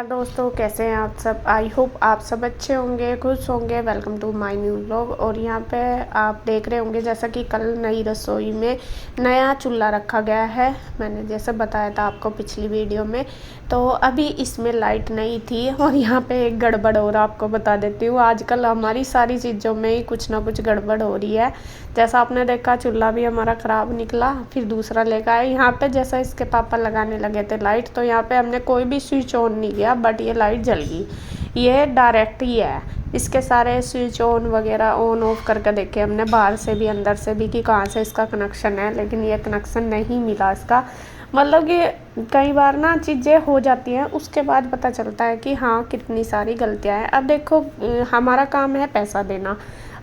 दोस्तों, कैसे हैं आप सब। आई होप आप सब अच्छे होंगे, खुश होंगे। Welcome to my new vlog. और यहाँ पे आप देख रहे होंगे जैसा कि कल नई रसोई में नया चूल्हा रखा गया है। मैंने जैसे बताया था आपको पिछली वीडियो में। तो अभी इसमें लाइट नहीं थी और यहाँ पे एक गड़बड़ और आपको बता देती हूँ। आजकल हमारी सारी चीज़ों में ही कुछ ना कुछ गड़बड़ हो रही है। जैसा आपने देखा, चूल्हा भी हमारा ख़राब निकला, फिर दूसरा लेकर आए। यहाँ पे जैसा इसके पापा लगाने लगे थे लाइट, तो यहाँ पे हमने कोई भी स्विच ऑन नहीं किया, बट ये लाइट जल गई। ये डायरेक्ट ही है। इसके सारे स्विच ऑन वगैरह ऑन ऑफ करके देखे हमने, बाहर से भी अंदर से भी, कि कहाँ से इसका कनेक्शन है, लेकिन ये कनेक्शन नहीं मिला इसका। मतलब कि कई बार ना चीज़ें हो जाती हैं, उसके बाद पता चलता है कि हाँ कितनी सारी गलतियाँ हैं। अब देखो, हमारा काम है पैसा देना,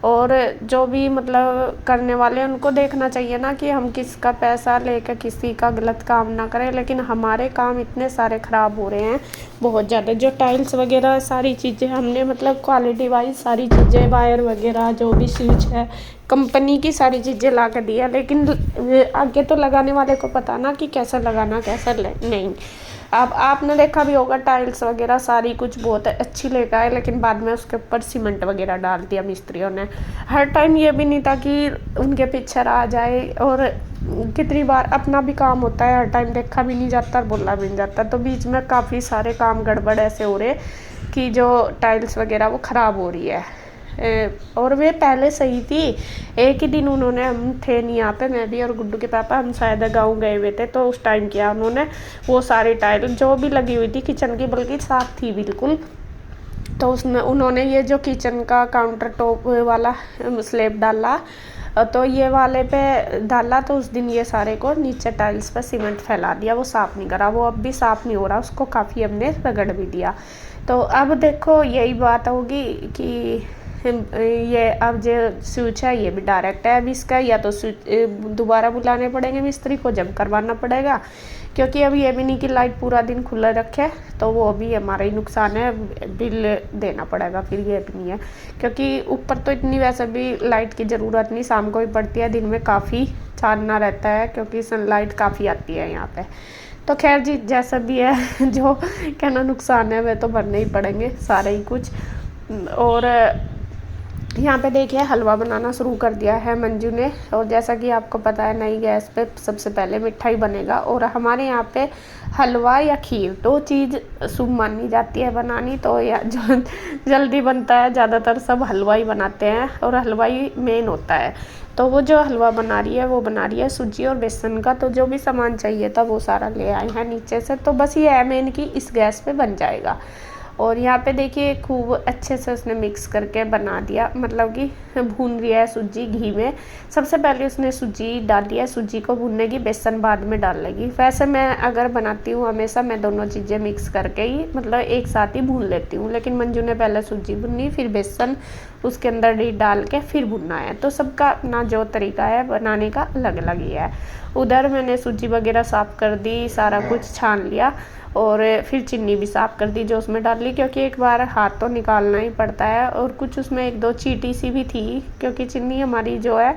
और जो भी मतलब करने वाले हैं उनको देखना चाहिए ना कि हम किसका पैसा लेकर किसी का गलत काम ना करें। लेकिन हमारे काम इतने सारे ख़राब हो रहे हैं, बहुत ज़्यादा। जो टाइल्स वगैरह सारी चीज़ें हमने मतलब क्वालिटी वाइज सारी चीज़ें, वायर वगैरह जो भी स्विच है, कंपनी की सारी चीज़ें ला कर दी है। लेकिन आगे तो लगाने वाले को पता ना कि कैसा लगाना कैसा नहीं। अब आपने देखा भी होगा, टाइल्स वगैरह सारी कुछ बहुत अच्छी लेकर आए, लेकिन बाद में उसके ऊपर सीमेंट वगैरह डाल दिया मिस्त्रियों ने। हर टाइम ये भी नहीं था कि उनके पीछे आ जाए, और कितनी बार अपना भी काम होता है, हर टाइम देखा भी नहीं जाता और बोला भी नहीं जाता। तो बीच में काफ़ी सारे काम गड़बड़ ऐसे हो रहे कि जो टाइल्स वगैरह वो ख़राब हो रही है। और वे पहले सही थी। एक ही दिन उन्होंने, हम थे नहीं यहाँ पे, मैं भी और गुड्डू के पापा, हम शायद गाँव गए हुए थे, तो उस टाइम किया उन्होंने। वो सारी टाइल जो भी लगी हुई थी किचन की, बल्कि साफ थी बिल्कुल। तो उसमें उन्होंने ये जो किचन का काउंटर टॉप वाला स्लैब डाला, तो ये वाले पे डाला, तो उस दिन ये सारे को नीचे टाइल्स पर सीमेंट फैला दिया। वो साफ़ नहीं करा, वो अब भी साफ़ नहीं हो रहा, उसको काफ़ी हमने रगड़ भी दिया। तो अब देखो यही बात होगी कि ये अब जो स्विच है ये भी डायरेक्ट है। अब इसका या तो स्विच दोबारा बुलाने पड़ेंगे मिस्त्री को, जब करवाना पड़ेगा, क्योंकि अब ये भी नहीं कि लाइट पूरा दिन खुला रखे, तो वो भी हमारा ही नुकसान है, बिल देना पड़ेगा। फिर ये भी नहीं है, क्योंकि ऊपर तो इतनी वैसे भी लाइट की ज़रूरत नहीं, शाम को ही पड़ती है, दिन में काफ़ी चानना रहता है, क्योंकि सनलाइट काफ़ी आती है यहाँ पे। तो खैर जी, जैसा भी है, जो कहना नुकसान है वे तो भरने ही पड़ेंगे सारे ही कुछ। और यहाँ पे देखिए हलवा बनाना शुरू कर दिया है मंजू ने। और जैसा कि आपको पता है, नई गैस पे सबसे पहले मिठाई बनेगा। और हमारे यहाँ पे हलवा या खीर, दो चीज़ शुभ मानी जाती है बनानी, तो या जो जल्दी बनता है, ज़्यादातर सब हलवा ही बनाते हैं, और हलवा ही मेन होता है। तो वो जो हलवा बना रही है, वो बना रही है सूजी और बेसन का। तो जो भी सामान चाहिए था वो सारा ले आए हैं नीचे से। तो बस ये है मेन कि इस गैस पे बन जाएगा। और यहाँ पे देखिए खूब अच्छे से उसने मिक्स करके बना दिया, मतलब कि भून दिया है सूजी घी में। सबसे पहले उसने सूजी डाली है, सूजी को भूनने की, बेसन बाद में डाल लेगी। वैसे मैं अगर बनाती हूँ हमेशा मैं दोनों चीज़ें मिक्स करके ही, मतलब एक साथ ही भून लेती हूँ। लेकिन मंजू ने पहले सूजी भुनी, फिर बेसन उसके अंदर डाल के फिर भुनना है। तो सबका अपना जो तरीका है बनाने का अलग अलग ही है। उधर मैंने सूजी वगैरह साफ़ कर दी, सारा कुछ छान लिया, और फिर चीनी भी साफ़ कर दी जो उसमें डाल ली, क्योंकि एक बार हाथ तो निकालना ही पड़ता है। और कुछ उसमें एक दो चीटी सी भी थी, क्योंकि चीनी हमारी जो है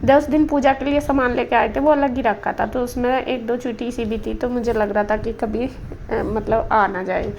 10 दिन पूजा के लिए सामान लेके आए थे, वो अलग ही रखा था, तो उसमें एक दो चीटी सी भी थी। तो मुझे लग रहा था कि कभी मतलब आ ना जाए,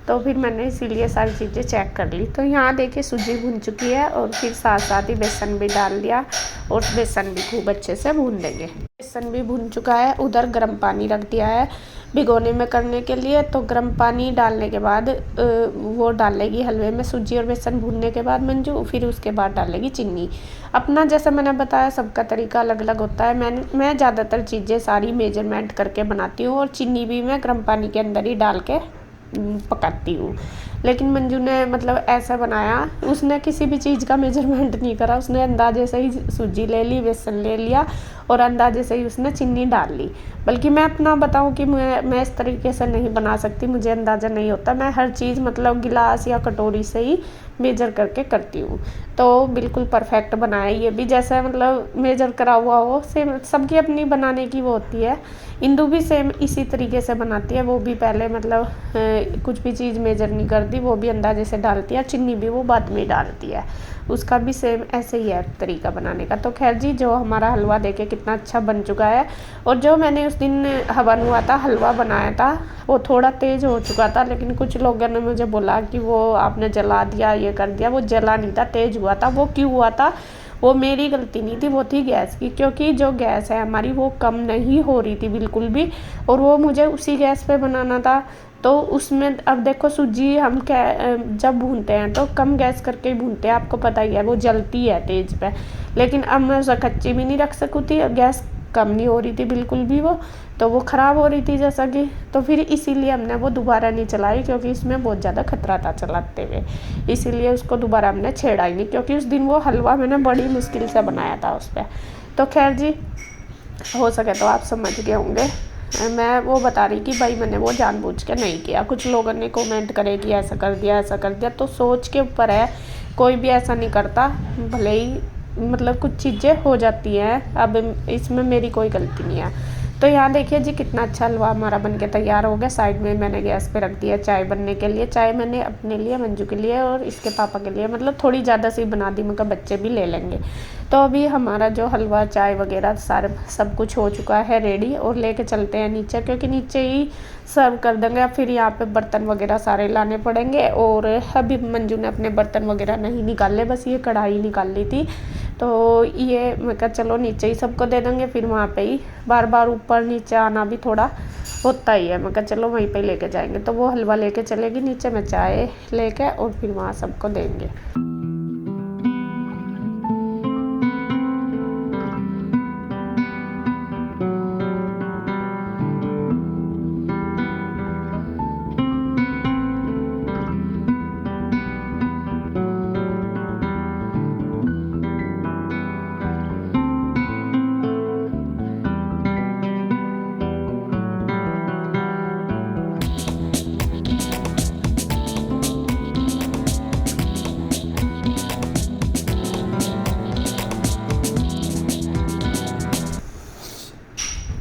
तो फिर मैंने इसीलिए सारी चीज़ें चेक कर ली। तो यहाँ देखिए सूजी भून चुकी है, और फिर साथ साथ ही बेसन भी डाल दिया, और बेसन भी खूब अच्छे से भून देंगे। बेसन भी भून चुका है। उधर गर्म पानी रख दिया है भिगोने में करने के लिए। तो गर्म पानी डालने के बाद वो डालेगी हलवे में सूजी और बेसन भूनने के बाद मंजू, फिर उसके बाद डालेगी चीनी। अपना जैसे मैंने बताया सबका तरीका अलग अलग होता है। मैं ज़्यादातर चीज़ें सारी मेजरमेंट करके बनाती हूँ, और चीनी भी मैं गर्म पानी के अंदर ही डाल के पकाती हूँ। लेकिन मंजू ने मतलब ऐसा बनाया, उसने किसी भी चीज़ का मेजरमेंट नहीं करा, उसने अंदाजे से ही सूजी ले ली, बेसन ले लिया, और अंदाजे से ही उसने चीनी डाल ली। बल्कि मैं अपना बताऊं कि मैं इस तरीके से नहीं बना सकती, मुझे अंदाज़ा नहीं होता। मैं हर चीज़ मतलब गिलास या कटोरी से ही मेजर करके करती हूँ। तो बिल्कुल परफेक्ट बनाया ये भी, जैसा मतलब मेजर करा हुआ हो। सेम सबकी अपनी बनाने की वो होती है। इंदु भी सेम इसी तरीके से बनाती है, वो भी पहले मतलब कुछ भी चीज़ मेजर नहीं करती, वो भी अंदाजे से डालती है। चीनी भी वो बाद में डालती है, उसका भी सेम ऐसे ही है तरीका बनाने का। तो खैर जी, जो हमारा हलवा देखे कितना अच्छा बन चुका है। और जो मैंने उस दिन हवन हुआ था हलवा बनाया था वो थोड़ा तेज़ हो चुका था, लेकिन कुछ लोगों ने मुझे बोला कि वो आपने जला दिया, ये कर दिया। वो जला नहीं था, तेज़ हुआ था। वो क्यों हुआ था, वो मेरी गलती नहीं थी, वो थी गैस की, क्योंकि जो गैस है हमारी वो कम नहीं हो रही थी बिल्कुल भी, और वो मुझे उसी गैस पे बनाना था। तो उसमें अब देखो सूजी हम जब भूनते हैं तो कम गैस करके ही भूनते हैं, आपको पता ही है, वो जलती है तेज़ पे। लेकिन अब मैं उसे कच्ची भी नहीं रख सकती थी, गैस कम नहीं हो रही थी बिल्कुल भी वो, तो वो ख़राब हो रही थी जैसा कि। तो फिर इसीलिए हमने वो दोबारा नहीं चलाई, क्योंकि इसमें बहुत ज़्यादा खतरा था चलाते हुए, इसीलिए उसको दोबारा हमने छेड़ा ही नहीं, क्योंकि उस दिन वो हलवा मैंने बड़ी मुश्किल से बनाया था उस पर। तो खैर जी, हो सके तो आप समझ गए होंगे। मैं वो बता रही कि भाई मैंने वो जानबूझ के नहीं किया। कुछ लोगों ने कमेंट करे कि ऐसा कर दिया ऐसा कर दिया, तो सोच के ऊपर है, कोई भी ऐसा नहीं करता, भले ही मतलब कुछ चीज़ें हो जाती हैं, अब इसमें मेरी कोई गलती नहीं है। तो यहाँ देखिए जी कितना अच्छा हलवा हमारा बन के तैयार हो गया। साइड में मैंने गैस पे रख दिया चाय बनने के लिए। चाय मैंने अपने लिए, मंजू के लिए और इसके पापा के लिए, मतलब थोड़ी ज़्यादा सी बना दी, मगर बच्चे भी ले लेंगे। तो अभी हमारा जो हलवा चाय वगैरह सारे सब कुछ हो चुका है रेडी, और लेके चलते हैं नीचे, क्योंकि नीचे ही सर्व कर देंगे। फिर यहाँ पे बर्तन वगैरह सारे लाने पड़ेंगे, और अभी मंजू ने अपने बर्तन वगैरह नहीं निकाले, बस ये कढ़ाई निकाल ली थी। तो ये मैं कहा चलो नीचे ही सबको दे देंगे, फिर वहाँ पे ही बार बार ऊपर नीचे आना भी थोड़ा होता ही है। मैं कहा चलो वहीं पे लेके जाएंगे। तो वो हलवा लेके चलेगी नीचे, मैं चाय लेके और फिर वहाँ सबको देंगे।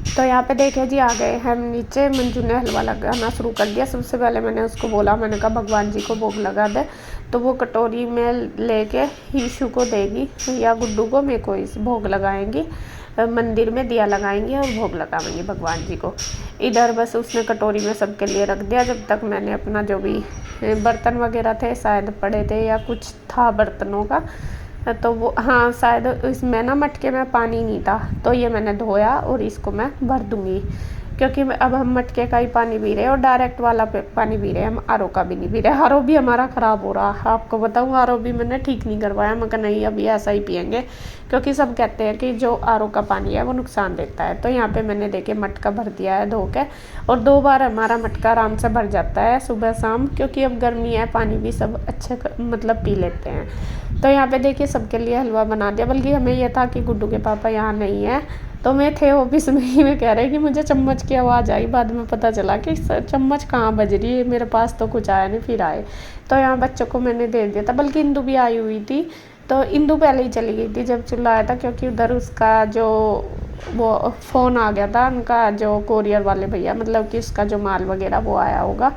तो यहाँ पे देखिए जी आ गए हम नीचे। मंजू ने हलवा लगाना शुरू कर दिया। सबसे पहले मैंने उसको बोला, मैंने कहा भगवान जी को भोग लगा दे। तो वो कटोरी में लेके हीशु को देगी या गुड्डू को, मेरे को इस भोग लगाएंगी, मंदिर में दिया लगाएंगे और भोग लगाएंगे भगवान जी को। इधर बस उसने कटोरी में सबके लिए रख दिया, जब तक मैंने अपना जो भी बर्तन वगैरह थे शायद पड़े थे या कुछ था बर्तनों का, तो वो हाँ शायद इसमें ना मटके में पानी नहीं था, तो ये मैंने धोया और इसको मैं भर दूँगी, क्योंकि अब हम मटके का ही पानी पी रहे हैं और डायरेक्ट वाला पानी पी रहे हैं, हम आरओ का भी नहीं पी रहे। आरओ भी हमारा ख़राब हो रहा है, आपको बताऊँ, आरओ भी मैंने ठीक नहीं करवाया। मैं कहा नहीं अभी ऐसा ही पियेंगे, क्योंकि सब कहते हैं कि जो आरओ का पानी है वो नुकसान देता है। तो यहाँ पे मैंने देखे मटका भर दिया है धो के, और 2 बार हमारा मटका आराम से भर जाता है सुबह शाम, क्योंकि अब गर्मी है, पानी भी सब अच्छे मतलब पी लेते हैं। तो यहाँ पे देखिए सबके लिए हलवा बना दिया, बल्कि हमें यह था कि गुड्डू के पापा यहाँ नहीं है, तो मैं थे ऑफिस में ही, मैं कह रही कि मुझे चम्मच की आवाज़ आई, बाद में पता चला कि चम्मच कहाँ बज रही है, मेरे पास तो कुछ आया नहीं, फिर आए। तो यहाँ बच्चों को मैंने दे दिया था, बल्कि इंदू भी आई हुई थी। तो इंदू पहले ही चली गई थी जब चूल्हा आया था, क्योंकि उधर उसका जो वो फ़ोन आ गया था उनका, जो कोरियर वाले भैया, मतलब कि उसका जो माल वगैरह वो आया होगा,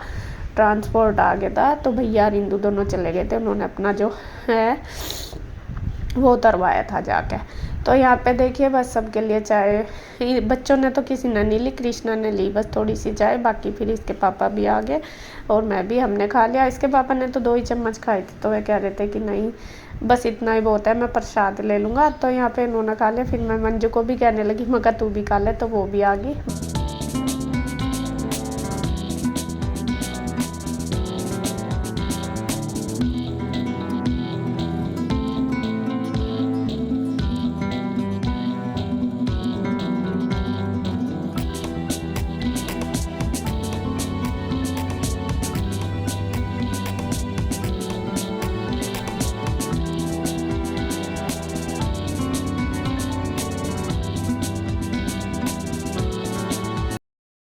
ट्रांसपोर्ट आ गया था। तो भैया और इंदू दोनों चले गए थे, उन्होंने अपना जो है वो उतरवाया था जाके। तो यहाँ पे देखिए बस सबके लिए चाय, बच्चों ने तो किसी ने नहीं ली, कृष्णा ने ली बस थोड़ी सी चाय, बाकी फिर इसके पापा भी आ गए और मैं भी, हमने खा लिया। इसके पापा ने तो 2 ही चम्मच खाए थे, तो वे कह रहे थे कि नहीं बस इतना ही बहुत है, मैं प्रसाद ले लूँगा। तो यहाँ पे इन्होंने खा लिया, फिर मैं मंजू को भी कहने लगी, मैं कहा तू भी खा ले, तो वो भी आ गई।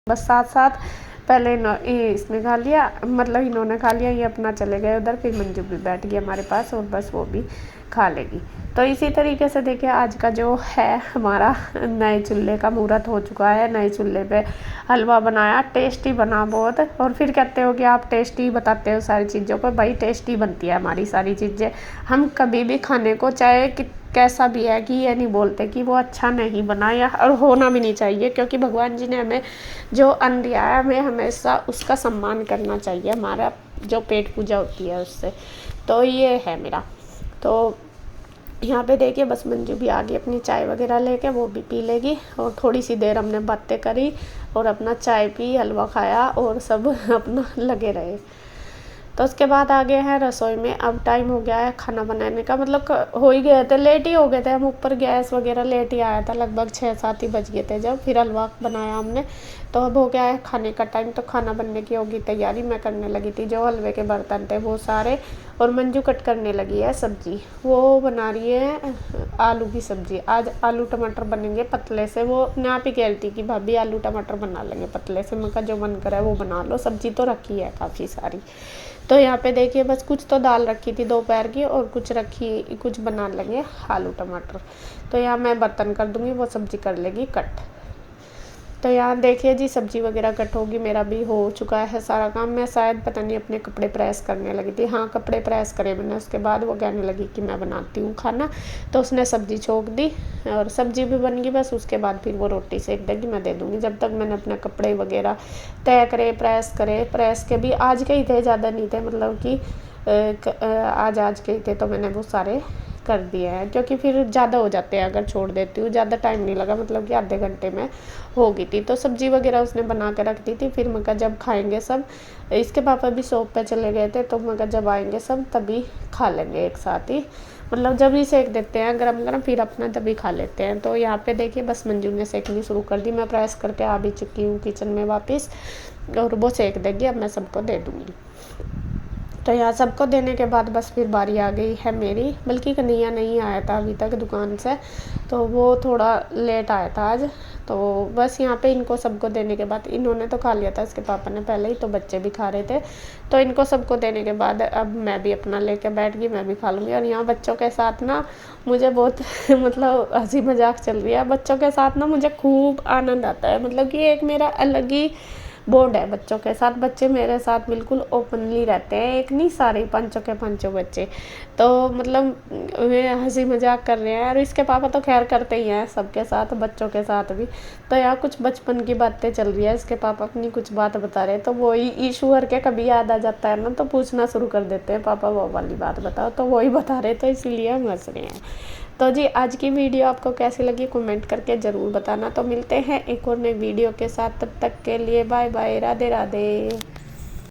बस साथ साथ पहले इसने खा लिया, मतलब इन्होंने खा लिया, ये अपना चले गए उधर, फिर मंजू भी बैठ गई हमारे पास और बस वो भी खा लेगी। तो इसी तरीके से देखिए आज का जो है हमारा नए चूल्हे का मुहूर्त हो चुका है। नए चूल्हे पे हलवा बनाया, टेस्टी बना बहुत। और फिर कहते हो कि आप टेस्टी बताते हो सारी चीज़ों को, भाई टेस्टी बनती है हमारी सारी चीज़ें। हम कभी भी खाने को चाहे कैसा भी है कि ये नहीं बोलते कि वो अच्छा नहीं बना, या और होना भी नहीं चाहिए, क्योंकि भगवान जी ने हमें जो अन्न दिया है हमें हमेशा उसका सम्मान करना चाहिए, हमारा जो पेट पूजा होती है उससे। तो ये है मेरा। तो यहाँ पे देखिए बस मंजू भी आ गई अपनी चाय वगैरह लेके, वो भी पी लेगी। और थोड़ी सी देर हमने बातें करी और अपना चाय पी, हलवा खाया और सब अपना लगे रहे। तो उसके बाद आ गए हैं रसोई में। अब टाइम हो गया है खाना बनाने का, मतलब हो ही गए थे, लेट ही हो गए थे हम, ऊपर गैस वगैरह लेट ही आया था, लगभग 6-7 ही बज गए थे जब फिर हलवा बनाया हमने। तो अब हो गया है खाने का टाइम, तो खाना बनने की होगी तैयारी। मैं करने लगी थी जो हलवे के बर्तन थे वो सारे, और मंजू कट करने लगी है सब्जी, वो बना रही है आलू की सब्जी। आज आलू टमाटर बनेंगे पतले से, वो ना भी कह रही थी कि भाभी आलू टमाटर बना लेंगे पतले से। मैं कहा जो मन करे वो बना लो, सब्जी तो रखी है काफ़ी सारी। तो यहाँ पे देखिए बस कुछ तो दाल रखी थी दोपहर की, और कुछ बना लेंगे आलू टमाटर। तो यहाँ मैं बर्तन कर दूँगी, वो सब्जी कर लेगी कट। तो यहाँ देखिए जी सब्जी वगैरह कट होगी, मेरा भी हो चुका है सारा काम। मैं शायद पता नहीं अपने कपड़े प्रेस करने लगी थी, हाँ कपड़े प्रेस करे मैंने। उसके बाद वो कहने लगी कि मैं बनाती हूँ खाना, तो उसने सब्जी छोंक दी और सब्जी भी बन गई। बस उसके बाद फिर वो रोटी सेक देगी, मैं दे दूँगी। जब तक मैंने अपने कपड़े वगैरह तय करे, प्रेस के भी आज के ही थे, ज़्यादा नहीं थे, मतलब कि आज के ही थे, तो मैंने वो सारे कर दिए हैं, क्योंकि फिर ज़्यादा हो जाते हैं अगर छोड़ देती हूँ। ज़्यादा टाइम नहीं लगा, मतलब कि आधे घंटे में हो गई थी। तो सब्जी वगैरह उसने बना के रख दी थी। फिर मैं कहा जब खाएंगे सब, इसके पापा भी शॉप पे चले गए थे, तो मैं कहा जब आएंगे सब तभी खा लेंगे एक साथ ही, मतलब जब ही सेक देते हैं गरम गरम, फिर अपना तभी खा लेते हैं। तो यहाँ पे देखिए बस मंजू ने सेकनी शुरू कर दी, मैं प्रेस करके आ भी चुकी हूँ किचन में वापस, और वो सेक देगी, अब मैं सबको दे दूँगी। तो यहाँ सबको देने के बाद बस फिर बारी आ गई है मेरी, बल्कि कन्हैया नहीं आया था अभी तक दुकान से, तो वो थोड़ा लेट आया था आज। तो बस यहाँ पे इनको सबको देने के बाद, इन्होंने तो खा लिया था इसके पापा ने पहले ही, तो बच्चे भी खा रहे थे। तो इनको सबको देने के बाद अब मैं भी अपना लेके बैठ गई, मैं भी खा लूँगी। और यहाँ बच्चों के साथ ना मुझे बहुत मतलब हंसी मजाक चल रही है। बच्चों के साथ ना मुझे खूब आनंद आता है, मतलब कि एक मेरा अलग ही बॉन्ड है बच्चों के साथ। बच्चे मेरे साथ बिल्कुल ओपनली रहते हैं, एक नहीं सारे पांचों के पांचों बच्चे। तो मतलब वे हंसी मजाक कर रहे हैं, और इसके पापा तो खैर करते ही हैं सबके साथ, बच्चों के साथ भी। तो यहाँ कुछ बचपन की बातें चल रही है, इसके पापा अपनी कुछ बात बता रहे हैं, तो वही ईश्वर के कभी याद आ जाता है ना, तो पूछना शुरू कर देते हैं पापा वो वाली बात बताओ, तो वही बता रहे, तो इसीलिए हम हंस रहे हैं। तो जी आज की वीडियो आपको कैसी लगी कमेंट करके ज़रूर बताना। तो मिलते हैं एक और नई वीडियो के साथ, तब तक के लिए बाय बाय, राधे राधे।